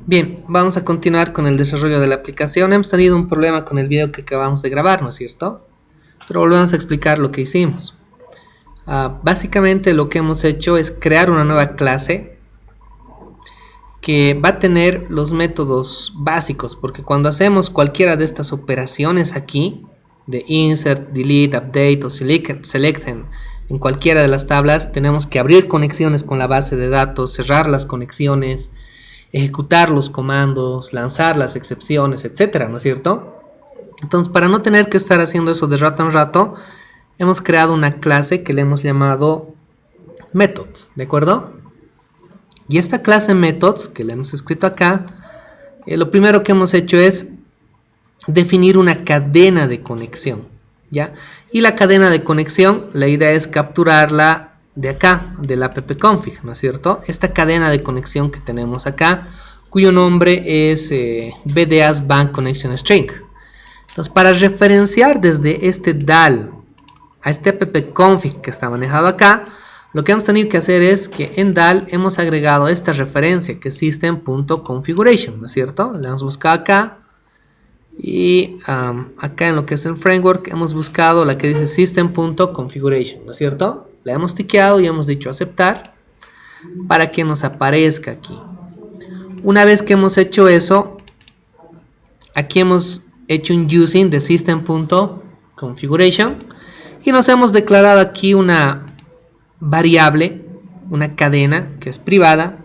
Bien, vamos a continuar con el desarrollo de la aplicación. Hemos tenido un problema con el video que acabamos de grabar, ¿no es cierto? Pero volvemos a explicar lo que hicimos. Básicamente lo que hemos hecho es crear una nueva clase que va a tener los métodos básicos, porque cuando hacemos cualquiera de estas operaciones aquí, de insert, delete, update o select en cualquiera de las tablas, tenemos que abrir conexiones con la base de datos, cerrar las conexiones, ejecutar los comandos, lanzar las excepciones, etcétera, ¿no es cierto? Entonces, para no tener que estar haciendo eso de rato en rato, hemos creado una clase que le hemos llamado methods, ¿de acuerdo? Y esta clase methods, que le hemos escrito acá, lo primero que hemos hecho es definir una cadena de conexión, ¿ya? Y la cadena de conexión, la idea es capturarla de acá, del appconfig, ¿no es cierto? Esta cadena de conexión que tenemos acá, cuyo nombre es BDAS Bank Connection String. Entonces, para referenciar desde este DAL a este appconfig que está manejado acá, lo que hemos tenido que hacer es que en DAL hemos agregado esta referencia que es system.configuration, ¿no es cierto? Le hemos buscado acá y acá en lo que es el framework hemos buscado la que dice system.configuration, ¿no es cierto? La hemos tiqueado y hemos dicho aceptar para que nos aparezca aquí. Una vez que hemos hecho eso, aquí hemos hecho un using de system.configuration y nos hemos declarado aquí una variable, una cadena que es privada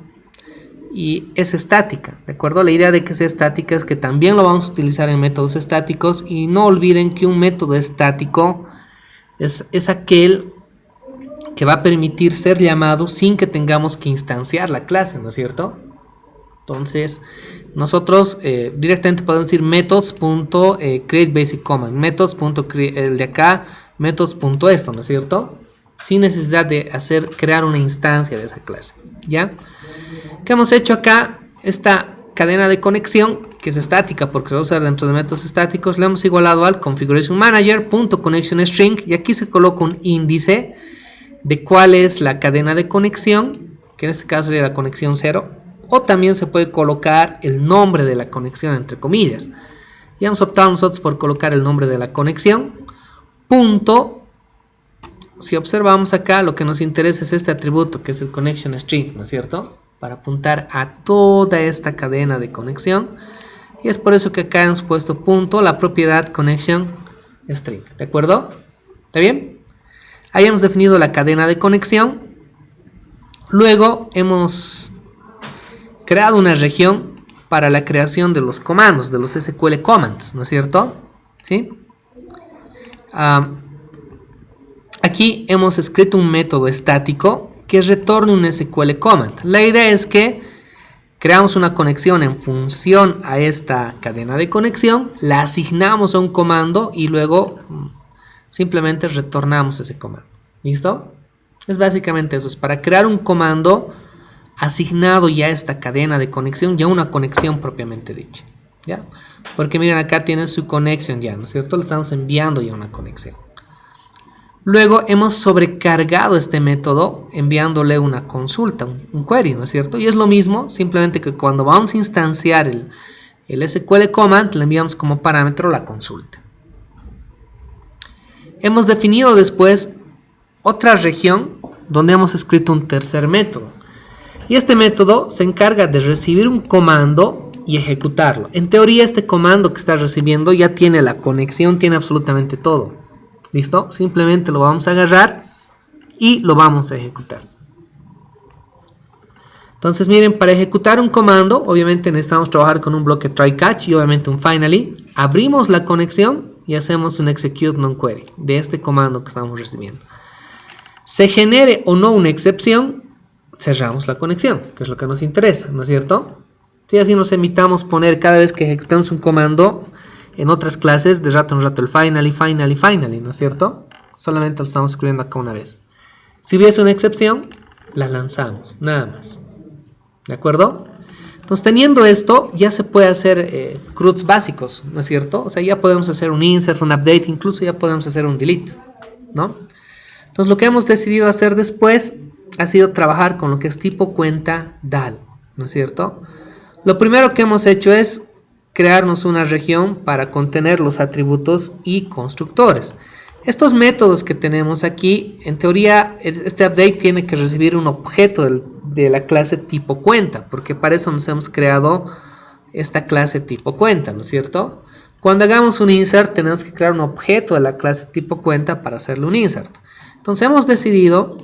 y es estática, ¿de acuerdo? La idea de que sea estática es que también lo vamos a utilizar en métodos estáticos, y no olviden que un método estático es aquel que va a permitir ser llamado sin que tengamos que instanciar la clase, ¿no es cierto? Entonces, nosotros directamente podemos decir methods.createBasicCommand, el de acá, methods.esto, ¿no es cierto? Sin necesidad de crear una instancia de esa clase, ¿ya? ¿Qué hemos hecho acá? Esta cadena de conexión, que es estática porque se va a usar dentro de métodos estáticos, le hemos igualado al configurationManager.connectionString, y aquí se coloca un índice de cuál es la cadena de conexión, que en este caso sería la conexión 0, o también se puede colocar el nombre de la conexión entre comillas. Y hemos optado nosotros por colocar el nombre de la conexión, punto. Si observamos acá, lo que nos interesa es este atributo que es el connection string, ¿no es cierto? Para apuntar a toda esta cadena de conexión, y es por eso que acá hemos puesto punto la propiedad connection string, ¿de acuerdo? ¿Está bien? Ahí hemos definido la cadena de conexión. Luego hemos creado una región para la creación de los comandos, de los SQL commands, ¿no es cierto? ¿Sí? Aquí hemos escrito un método estático que retorne un SQL command. La idea es que creamos una conexión en función a esta cadena de conexión, la asignamos a un comando y luego simplemente retornamos ese comando. ¿Listo? Es básicamente eso, es para crear un comando asignado ya a esta cadena de conexión, ya una conexión propiamente dicha, ¿ya? Porque miren, acá tienen su conexión ya, ¿no es cierto? Le estamos enviando ya una conexión. Luego hemos sobrecargado este método enviándole una consulta, un query, ¿no es cierto? Y es lo mismo, simplemente que cuando vamos a instanciar el SQL command, le enviamos como parámetro la consulta. Hemos definido después otra región donde hemos escrito un tercer método. Y este método se encarga de recibir un comando y ejecutarlo. En teoría, este comando que está recibiendo ya tiene la conexión, tiene absolutamente todo. ¿Listo? Simplemente lo vamos a agarrar y lo vamos a ejecutar. Entonces, miren, para ejecutar un comando, obviamente necesitamos trabajar con un bloque try catch y obviamente un finally. Abrimos la conexión y hacemos un execute non-query de este comando que estamos recibiendo. Se genere o no una excepción, cerramos la conexión, que es lo que nos interesa, ¿no es cierto? Si así nos evitamos poner cada vez que ejecutamos un comando en otras clases de rato en rato el finally, ¿no es cierto? Solamente lo estamos escribiendo acá una vez. Si hubiese una excepción, la lanzamos, nada más. ¿De acuerdo? Entonces, teniendo esto, ya se puede hacer CRUDs básicos, ¿no es cierto? O sea, ya podemos hacer un insert, un update, incluso ya podemos hacer un delete, ¿no? Entonces, lo que hemos decidido hacer después ha sido trabajar con lo que es tipo cuenta DAL, ¿no es cierto? Lo primero que hemos hecho es crearnos una región para contener los atributos y constructores. Estos métodos que tenemos aquí, en teoría, este update tiene que recibir un objeto de la clase tipo cuenta, porque para eso nos hemos creado esta clase tipo cuenta, ¿no es cierto? Cuando hagamos un insert, tenemos que crear un objeto de la clase tipo cuenta para hacerle un insert. Entonces hemos decidido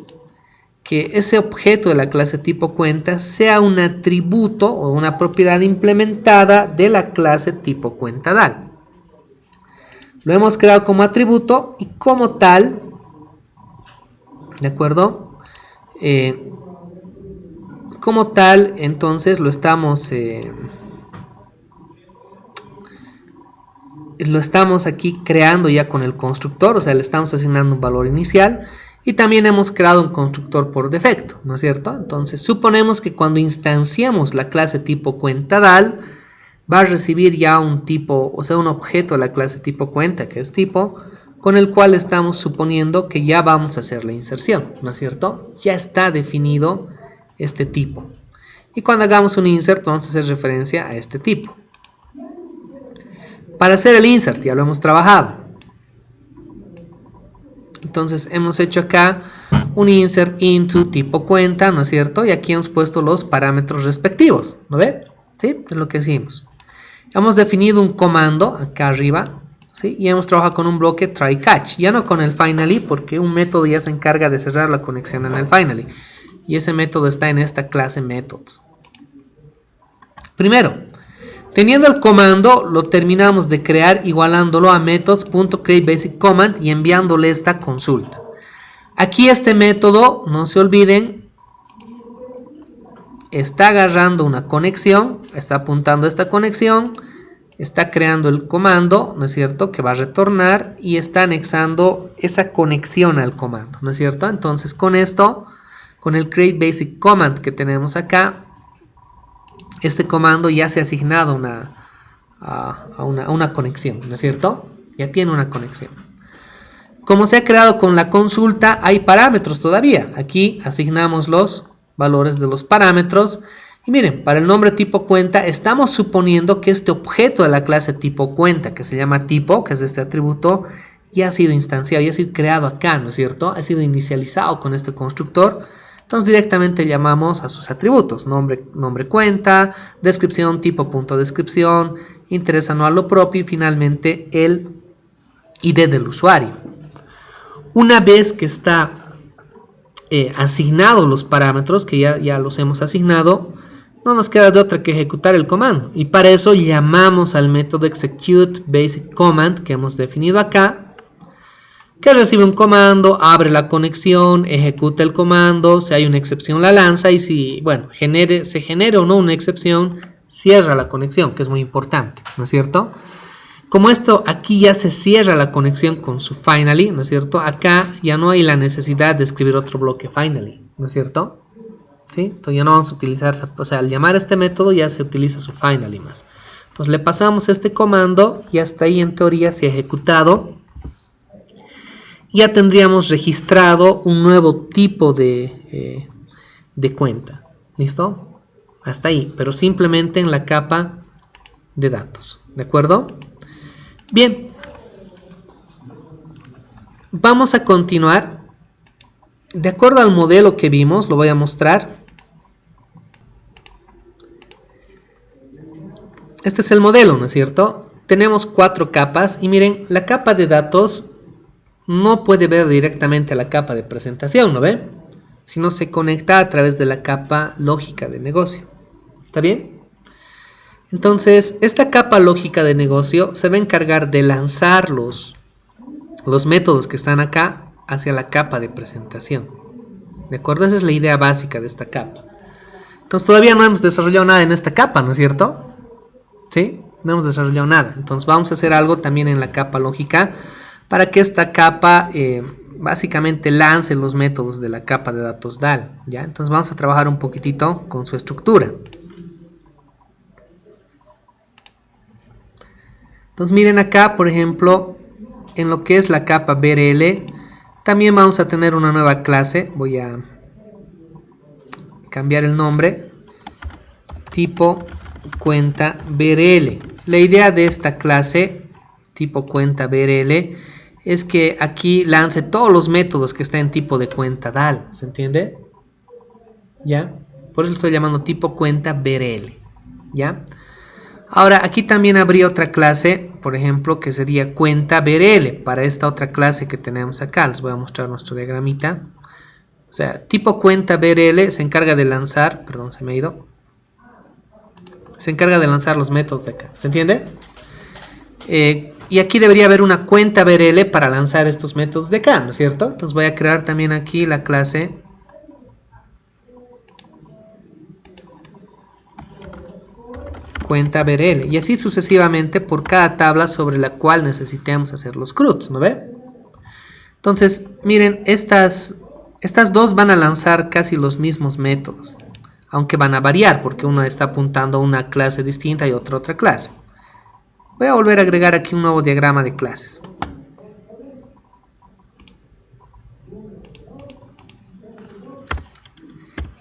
que ese objeto de la clase tipo cuenta sea un atributo o una propiedad implementada de la clase tipo cuenta DAL. Lo hemos creado como atributo y como tal, ¿de acuerdo? Como tal, entonces lo estamos aquí creando ya con el constructor, o sea, le estamos asignando un valor inicial y también hemos creado un constructor por defecto, ¿no es cierto? Entonces, suponemos que cuando instanciamos la clase tipo cuenta DAL, va a recibir ya un tipo, o sea, un objeto de la clase tipo cuenta, que es tipo, con el cual estamos suponiendo que ya vamos a hacer la inserción, ¿no es cierto? Ya está definido este tipo. Y cuando hagamos un insert, vamos a hacer referencia a este tipo. Para hacer el insert, ya lo hemos trabajado. Entonces, hemos hecho acá un insert into tipo cuenta, ¿no es cierto? Y aquí hemos puesto los parámetros respectivos, ¿no ve? ¿Sí? Es lo que hicimos. Hemos definido un comando acá arriba, ¿sí? Y hemos trabajado con un bloque try catch, ya no con el finally, porque un método ya se encarga de cerrar la conexión en el finally, y ese método está en esta clase methods. Primero, teniendo el comando, lo terminamos de crear igualándolo a methods.createBasicCommand y enviándole esta consulta. Aquí este método, no se olviden, está agarrando una conexión, está apuntando a esta conexión, está creando el comando, ¿no es cierto?, que va a retornar y está anexando esa conexión al comando, ¿no es cierto? Entonces con esto, con el createBasicCommand que tenemos acá, este comando ya se ha asignado a una conexión, ¿no es cierto? Ya tiene una conexión. Como se ha creado con la consulta, hay parámetros todavía. Aquí asignamos los valores de los parámetros. Y miren, para el nombre tipo cuenta, estamos suponiendo que este objeto de la clase tipo cuenta, que se llama tipo, que es este atributo, ya ha sido instanciado, ya ha sido creado acá, ¿no es cierto? Ha sido inicializado con este constructor. Entonces directamente llamamos a sus atributos, nombre cuenta, descripción, tipo.descripción, interés anual lo propio y finalmente el ID del usuario. Una vez que está asignado los parámetros, que ya los hemos asignado, no nos queda de otra que ejecutar el comando. Y para eso llamamos al método executeBasicCommand que hemos definido acá, que recibe un comando, abre la conexión, ejecuta el comando, si hay una excepción la lanza y si, bueno, se genere o no una excepción, cierra la conexión, que es muy importante, ¿no es cierto? Como esto aquí ya se cierra la conexión con su finally, ¿no es cierto? Acá ya no hay la necesidad de escribir otro bloque finally, ¿no es cierto? ¿Sí? Entonces ya no vamos a utilizar, o sea, al llamar a este método ya se utiliza su finally más. Entonces le pasamos este comando y hasta ahí en teoría se ha ejecutado. Ya tendríamos registrado un nuevo tipo de cuenta. ¿Listo? Hasta ahí, pero simplemente en la capa de datos. ¿De acuerdo? Bien. Vamos a continuar. De acuerdo al modelo que vimos, lo voy a mostrar. Este es el modelo, ¿no es cierto? Tenemos 4 capas y miren, la capa de datos no puede ver directamente a la capa de presentación, ¿no ve? Sino se conecta a través de la capa lógica de negocio. ¿Está bien? Entonces, esta capa lógica de negocio se va a encargar de lanzar los métodos que están acá hacia la capa de presentación. ¿De acuerdo? Esa es la idea básica de esta capa. Entonces, todavía no hemos desarrollado nada en esta capa, ¿no es cierto? ¿Sí? No hemos desarrollado nada. Entonces, vamos a hacer algo también en la capa lógica para que esta capa básicamente lance los métodos de la capa de datos DAL, ¿ya? Entonces vamos a trabajar un poquitito con su estructura. Entonces miren acá, por ejemplo, en lo que es la capa BRL, también vamos a tener una nueva clase. Voy a cambiar el nombre, tipo cuenta BRL. La idea de esta clase tipo cuenta BRL es que aquí lance todos los métodos que están en tipo de cuenta DAL, ¿se entiende? ¿Ya? Por eso lo estoy llamando tipo cuenta BRL, ¿ya? Ahora aquí también habría otra clase, por ejemplo, que sería cuenta BRL para esta otra clase que tenemos acá. Les voy a mostrar nuestro diagramita. O sea, tipo cuenta BRL se encarga de lanzar, perdón, se me ha ido. Se encarga de lanzar los métodos de acá, ¿se entiende? Y aquí debería haber una cuenta BRL para lanzar estos métodos de acá, ¿no es cierto? Entonces voy a crear también aquí la clase cuenta BRL y así sucesivamente por cada tabla sobre la cual necesitemos hacer los CRUDs, ¿no ve? Entonces, miren, estas dos van a lanzar casi los mismos métodos, aunque van a variar porque una está apuntando a una clase distinta y otra clase. Voy a volver a agregar aquí un nuevo diagrama de clases.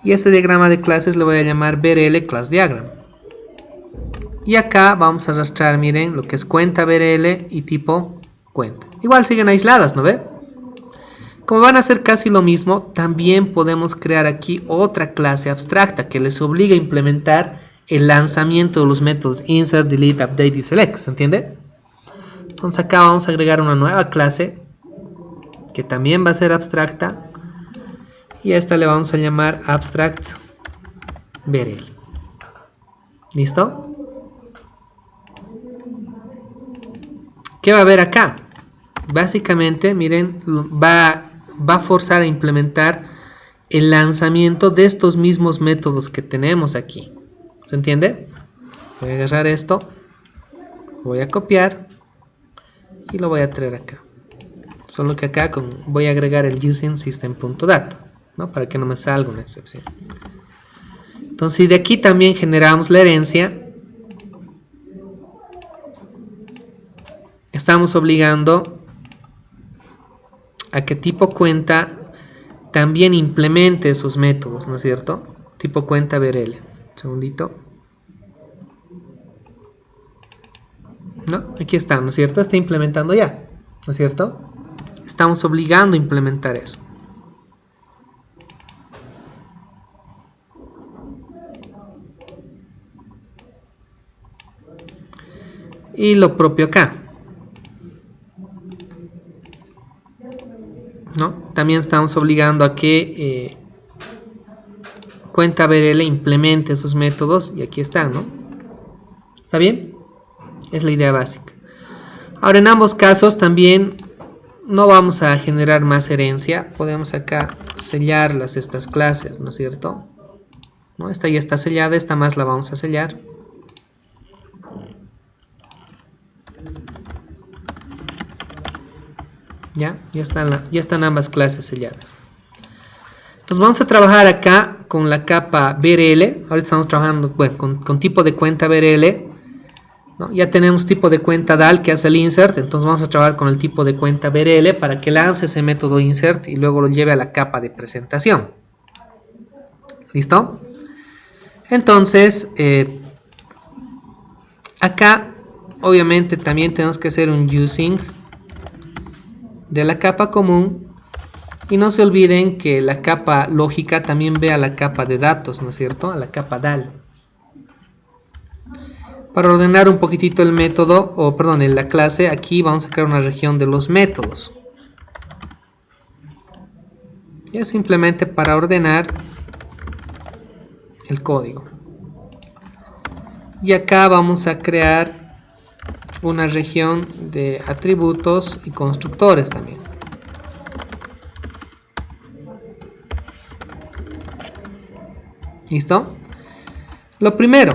Y este diagrama de clases le voy a llamar BRL Class Diagram. Y acá vamos a arrastrar, miren, lo que es cuenta BRL y tipo cuenta. Igual siguen aisladas, ¿no ve? Como van a hacer casi lo mismo, también podemos crear aquí otra clase abstracta que les obliga a implementar el lanzamiento de los métodos insert, delete, update y select, ¿se entiende? Entonces acá vamos a agregar una nueva clase que también va a ser abstracta y a esta le vamos a llamar abstract BRL. ¿Listo? ¿Qué va a haber acá? Básicamente, miren, va a forzar a implementar el lanzamiento de estos mismos métodos que tenemos aquí. ¿Se entiende? Voy a agarrar esto, voy a copiar y lo voy a traer acá. Solo que acá voy a agregar el using system.data, ¿no? Para que no me salga una excepción. Entonces, si de aquí también generamos la herencia, estamos obligando a que tipo cuenta también implemente esos métodos, ¿no es cierto? Tipo cuenta BRL. Un segundito. ¿No? Aquí está, ¿no es cierto? Está implementando ya, ¿no es cierto? Estamos obligando a implementar eso. Y lo propio acá, ¿no? También estamos obligando a que cuenta BRL implemente esos métodos y aquí están, ¿no? ¿Está bien? Es la idea básica. Ahora en ambos casos también no vamos a generar más herencia. Podemos acá sellarlas estas clases, ¿no es cierto? ¿No? Esta ya está sellada, esta más la vamos a sellar. Ya están ambas clases selladas. Entonces vamos a trabajar acá con la capa BRL. Ahora estamos trabajando bueno, con tipo de cuenta BRL, ¿no? Ya tenemos tipo de cuenta DAL que hace el insert. Entonces vamos a trabajar con el tipo de cuenta BRL para que lance ese método insert y luego lo lleve a la capa de presentación. ¿Listo? Entonces acá obviamente también tenemos que hacer un using de la capa común y no se olviden que la capa lógica también ve a la capa de datos, ¿no es cierto? A la capa DAL. Para ordenar un poquitito el método, o perdón, en la clase, aquí vamos a crear una región de los métodos. Y es simplemente para ordenar el código. Y acá vamos a crear una región de atributos y constructores también. ¿Listo? Lo primero,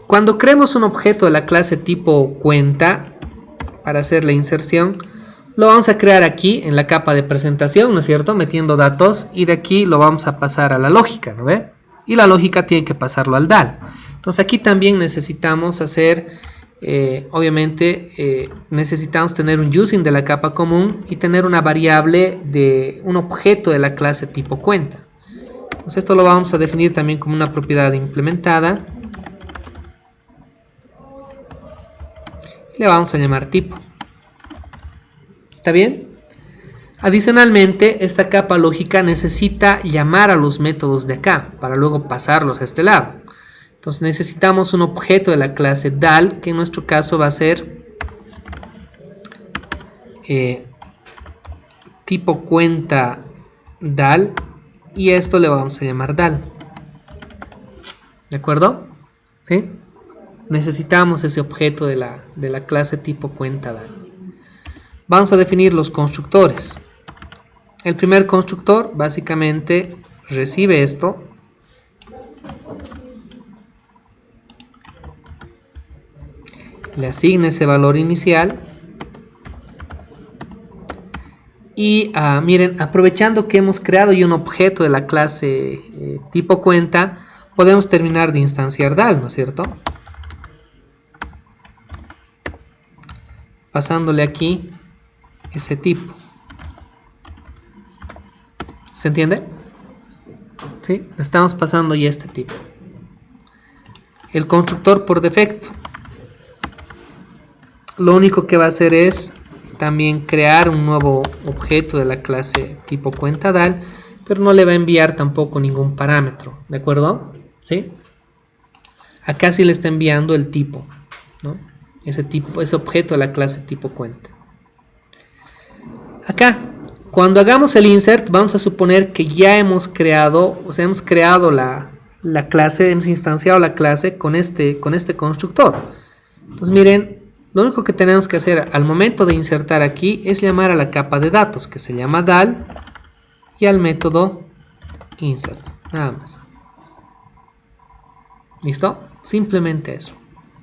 cuando creemos un objeto de la clase tipo cuenta para hacer la inserción, lo vamos a crear aquí en la capa de presentación, ¿no es cierto? Metiendo datos y de aquí lo vamos a pasar a la lógica, ¿no ve? Y la lógica tiene que pasarlo al DAL. Entonces aquí también necesitamos hacer obviamente necesitamos tener un using de la capa común y tener una variable de un objeto de la clase tipo cuenta. Entonces esto lo vamos a definir también como una propiedad implementada le vamos a llamar tipo. ¿Está bien? Adicionalmente, esta capa lógica necesita llamar a los métodos de acá para luego pasarlos a este lado. Entonces necesitamos un objeto de la clase dal, que en nuestro caso va a ser tipo cuenta dal, y esto le vamos a llamar dal. ¿De acuerdo? ¿Sí? Necesitamos ese objeto de la clase tipo cuenta dal. Vamos a definir los constructores. El primer constructor básicamente recibe esto. Le asigna ese valor inicial. Y miren, aprovechando que hemos creado ya un objeto de la clase tipo cuenta, podemos terminar de instanciar dal, ¿no es cierto? Pasándole aquí ese tipo. ¿Se entiende? ¿Sí? Estamos pasando ya este tipo. El constructor por defecto, lo único que va a hacer es también crear un nuevo objeto de la clase tipo cuenta dal, pero no le va a enviar tampoco ningún parámetro, ¿de acuerdo? ¿Sí? Acá sí le está enviando el tipo, ¿no? Ese objeto de la clase tipo cuenta. Acá, cuando hagamos el insert, vamos a suponer que ya hemos creado, o sea, hemos creado la clase, hemos instanciado la clase con este constructor. Entonces miren, lo único que tenemos que hacer al momento de insertar aquí es llamar a la capa de datos, que se llama dal, y al método insert, nada más. ¿Listo? Simplemente eso.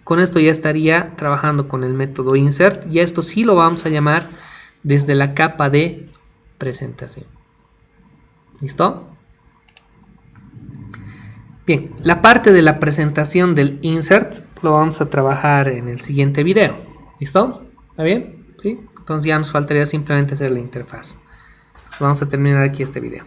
Con esto ya estaría trabajando con el método insert, y esto sí lo vamos a llamar desde la capa de presentación. ¿Listo? Bien, la parte de la presentación del insert lo vamos a trabajar en el siguiente video. ¿Listo? ¿Está bien? ¿Sí? Entonces ya nos faltaría simplemente hacer la interfaz. Vamos a terminar aquí este video.